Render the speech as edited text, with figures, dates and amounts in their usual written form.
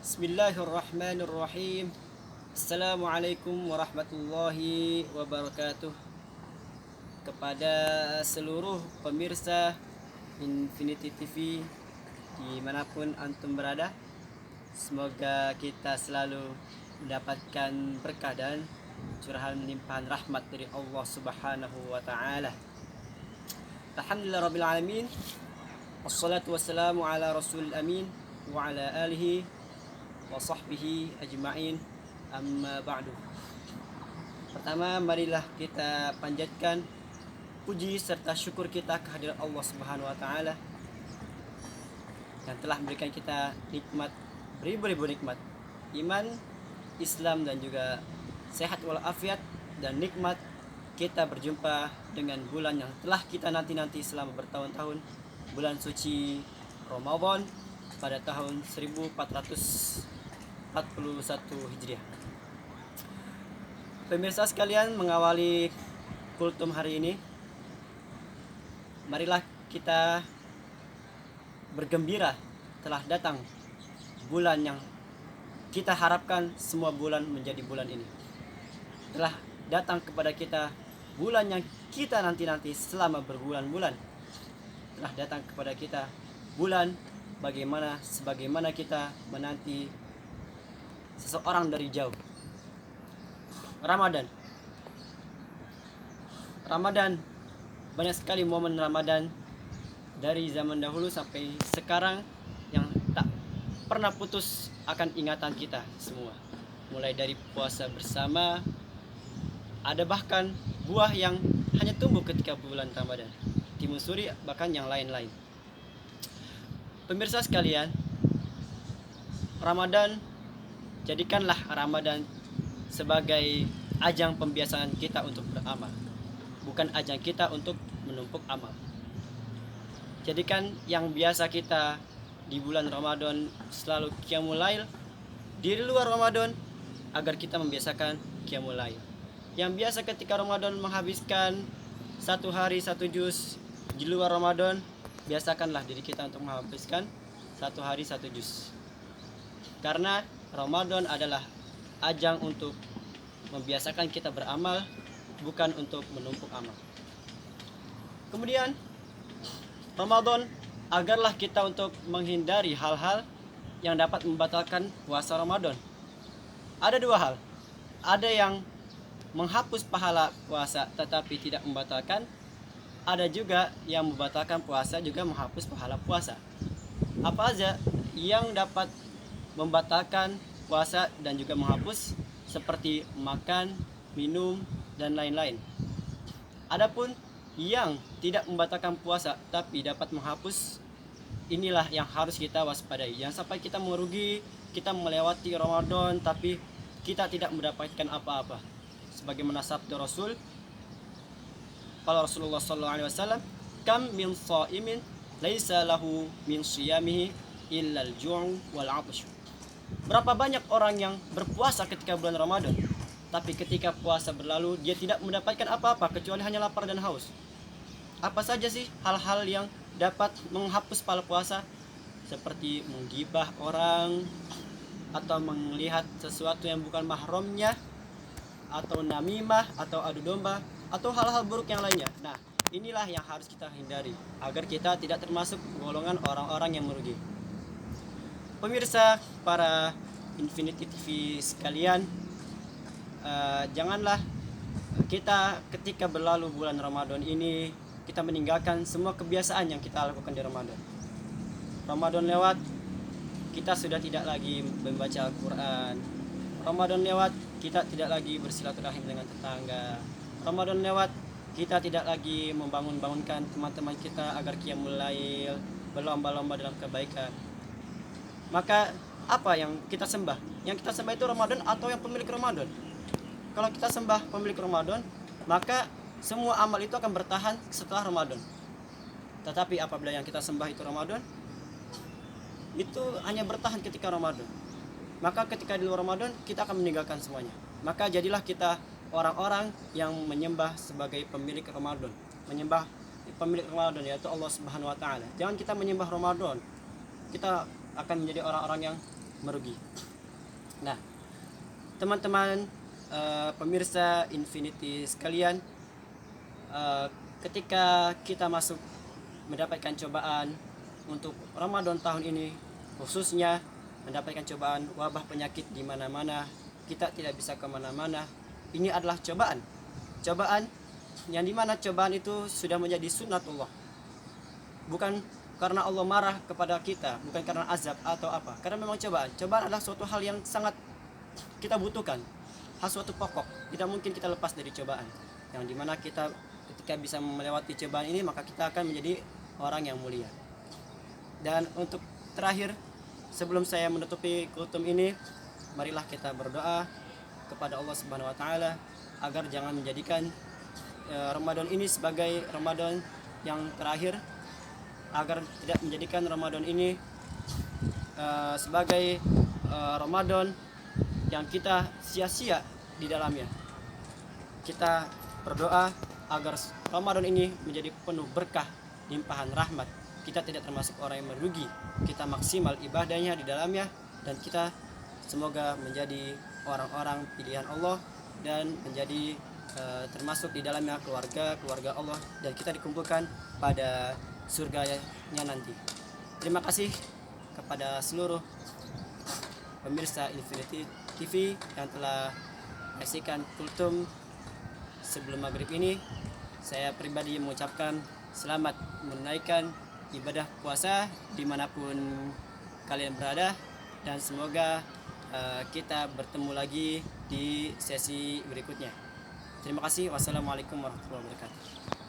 Bismillahirrahmanirrahim. Assalamualaikum warahmatullahi wabarakatuh. Kepada seluruh pemirsa Infinity TV dimanapun antum berada, semoga kita selalu mendapatkan berkah dan curahan limpahan rahmat dari Allah Subhanahu wa taala. Alhamdulillah rabbil alamin. Wassalatu wassalamu ala rasulil amin wa ala alihi wa sahbihi ajma'in, amma ba'du. Pertama, marilah kita panjatkan puji serta syukur kita kehadirat Allah Subhanahu wa taala yang telah memberikan kita nikmat, beribu-ribu nikmat, iman, Islam dan juga sehat walafiat, dan nikmat kita berjumpa dengan bulan yang telah kita nanti-nanti selama bertahun-tahun, bulan suci Ramadan pada tahun 1441 Hijriah. Pemirsa sekalian, mengawali kultum hari ini, marilah kita bergembira telah datang bulan yang kita harapkan semua bulan menjadi bulan ini. Telah datang kepada kita bulan yang kita nanti-nanti selama berbulan-bulan. Telah datang kepada kita bulan sebagaimana kita menanti seseorang dari jauh. Ramadan, banyak sekali momen Ramadan dari zaman dahulu sampai sekarang yang tak pernah putus akan ingatan kita semua. Mulai dari puasa bersama, ada bahkan buah yang hanya tumbuh ketika bulan Ramadan, timun suri, bahkan yang lain-lain. Pemirsa sekalian, jadikanlah Ramadan sebagai ajang pembiasaan kita untuk beramal, bukan ajang kita untuk menumpuk amal. Jadikan yang biasa kita di bulan Ramadan selalu qiyamul lail, di luar Ramadan agar kita membiasakan qiyamul lail. Yang biasa ketika Ramadan menghabiskan satu hari satu juz, di luar Ramadan biasakanlah diri kita untuk menghabiskan satu hari satu juz. Karena Ramadan adalah ajang untuk membiasakan kita beramal, bukan untuk menumpuk amal. Kemudian Ramadan agarlah kita untuk menghindari hal-hal yang dapat membatalkan puasa Ramadan. Ada dua hal. Ada yang menghapus pahala puasa tetapi tidak membatalkan. Ada juga yang membatalkan puasa juga menghapus pahala puasa. Apa aja yang dapat membatalkan puasa dan juga menghapus? Seperti makan, minum, dan lain-lain. Adapun yang tidak membatalkan puasa tapi dapat menghapus, inilah yang harus kita waspadai. Jangan sampai kita merugi, kita melewati Ramadan tapi kita tidak mendapatkan apa-apa. Sebagaimana sabda Rasul, kalau Rasulullah SAW, kam min shaimin laisa lahu min shiyamihi illa al-ju' wal 'atsy. Berapa banyak orang yang berpuasa ketika bulan Ramadan, tapi ketika puasa berlalu dia tidak mendapatkan apa-apa kecuali hanya lapar dan haus. Apa saja sih hal-hal yang dapat menghapus pahala puasa? Seperti menggibah orang, atau melihat sesuatu yang bukan mahramnya, atau namimah, atau adu domba, atau hal-hal buruk yang lainnya. Nah, inilah yang harus kita hindari agar kita tidak termasuk golongan orang-orang yang merugi. Pemirsa para Infinity TV sekalian, janganlah kita ketika berlalu bulan Ramadan ini kita meninggalkan semua kebiasaan yang kita lakukan di Ramadan. Ramadan lewat, kita sudah tidak lagi membaca Al-Quran. Ramadan lewat, kita tidak lagi bersilaturahim dengan tetangga. Ramadan lewat, kita tidak lagi membangunkan teman-teman kita agar qiyamul lail, berlomba-lomba dalam kebaikan. Maka apa yang kita sembah? Yang kita sembah itu Ramadan atau yang pemilik Ramadan? Kalau kita sembah pemilik Ramadan, maka semua amal itu akan bertahan setelah Ramadan. Tetapi apabila yang kita sembah itu Ramadan, itu hanya bertahan ketika Ramadan. Maka ketika di luar Ramadan kita akan meninggalkan semuanya. Maka jadilah kita orang-orang yang menyembah sebagai pemilik Ramadan, menyembah pemilik Ramadan, yaitu Allah Subhanahu wa taala. Jangan kita menyembah Ramadan. Kita akan menjadi orang-orang yang merugi. Nah, teman-teman pemirsa Infinity sekalian, ketika kita masuk mendapatkan cobaan untuk Ramadan tahun ini, khususnya mendapatkan cobaan wabah penyakit di mana-mana, kita tidak bisa kemana-mana. Ini adalah cobaan yang dimana cobaan itu sudah menjadi sunnatullah, bukan karena Allah marah kepada kita, bukan karena azab atau apa, karena memang cobaan adalah suatu hal yang sangat kita butuhkan, hal suatu pokok. Tidak mungkin kita lepas dari cobaan, yang dimana kita ketika bisa melewati cobaan ini, maka kita akan menjadi orang yang mulia. Dan untuk terakhir, sebelum saya menutupi kultum ini, marilah kita berdoa kepada Allah Subhanahu wa taala agar jangan menjadikan Ramadan ini sebagai Ramadan yang terakhir, agar tidak menjadikan Ramadan ini sebagai Ramadan yang kita sia-sia di dalamnya. Kita berdoa agar Ramadan ini menjadi penuh berkah, limpahan rahmat. Kita tidak termasuk orang yang merugi, kita maksimal ibadahnya di dalamnya, dan kita semoga menjadi orang-orang pilihan Allah dan menjadi termasuk di dalamnya keluarga Allah, dan kita dikumpulkan pada surganya nanti. Terima kasih kepada seluruh pemirsa Infinity TV yang telah menyaksikan kultum sebelum maghrib ini. Saya pribadi mengucapkan selamat menunaikan ibadah puasa dimanapun kalian berada, dan semoga kita bertemu lagi di sesi berikutnya. Terima kasih. Wassalamualaikum warahmatullahi wabarakatuh.